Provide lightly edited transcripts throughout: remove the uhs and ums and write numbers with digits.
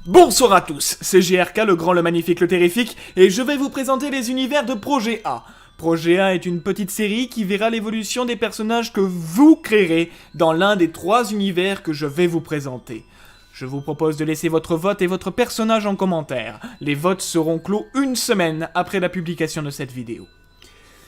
Bonsoir à tous, c'est GRK, le grand, le magnifique, le terrifique, et je vais vous présenter les univers de Projet A. Projet A est une petite série qui verra l'évolution des personnages que vous créerez dans l'un des 3 univers que je vais vous présenter. Je vous propose de laisser votre vote et votre personnage en commentaire. Les votes seront clos 1 semaine après la publication de cette vidéo.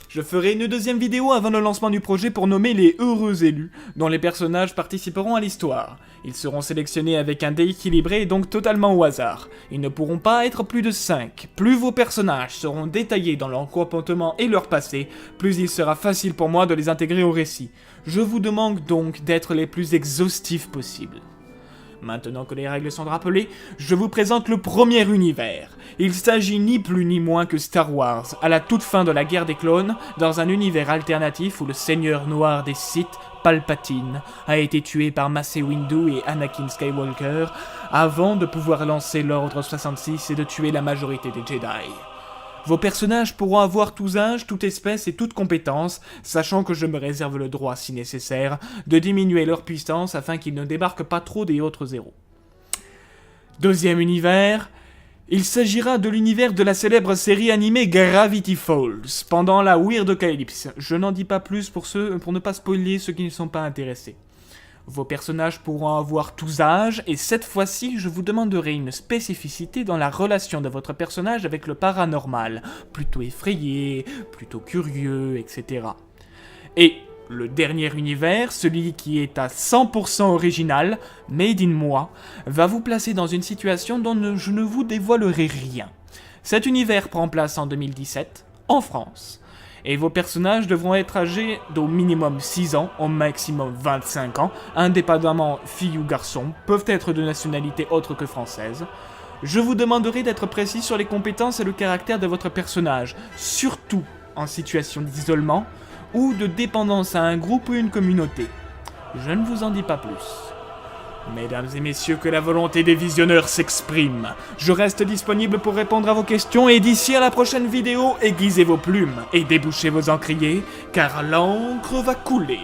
Je ferai une deuxième vidéo avant le lancement du projet pour nommer les heureux élus, dont les personnages participeront à l'histoire. Ils seront sélectionnés avec un dé équilibré et donc totalement au hasard. Ils ne pourront pas être plus de 5. Plus vos personnages seront détaillés dans leur comportement et leur passé, plus il sera facile pour moi de les intégrer au récit. Je vous demande donc d'être les plus exhaustifs possibles. Maintenant que les règles sont rappelées, je vous présente le premier univers. Il s'agit ni plus ni moins que Star Wars, à la toute fin de la guerre des clones, dans un univers alternatif où le seigneur noir des Sith, Palpatine, a été tué par Mace Windu et Anakin Skywalker, avant de pouvoir lancer l'ordre 66 et de tuer la majorité des Jedi. Vos personnages pourront avoir tous âges, toute espèce et toute compétence, sachant que je me réserve le droit, si nécessaire, de diminuer leur puissance afin qu'ils ne débarquent pas trop des autres héros. Deuxième univers, il s'agira de l'univers de la célèbre série animée Gravity Falls, pendant la Weirdocalypse. Je n'en dis pas plus pour ne pas spoiler ceux qui ne sont pas intéressés. Vos personnages pourront avoir tous âges, et cette fois-ci, je vous demanderai une spécificité dans la relation de votre personnage avec le paranormal, plutôt effrayé, plutôt curieux, etc. Et le dernier univers, celui qui est à 100% original, made in moi, va vous placer dans une situation dont je ne vous dévoilerai rien. Cet univers prend place en 2017, en France. Et vos personnages devront être âgés d'au minimum 6 ans, au maximum 25 ans, indépendamment filles ou garçons, peuvent être de nationalité autre que française. Je vous demanderai d'être précis sur les compétences et le caractère de votre personnage, surtout en situation d'isolement ou de dépendance à un groupe ou une communauté. Je ne vous en dis pas plus. Mesdames et messieurs, que la volonté des visionneurs s'exprime. Je reste disponible pour répondre à vos questions et d'ici à la prochaine vidéo, aiguisez vos plumes et débouchez vos encriers, car l'encre va couler.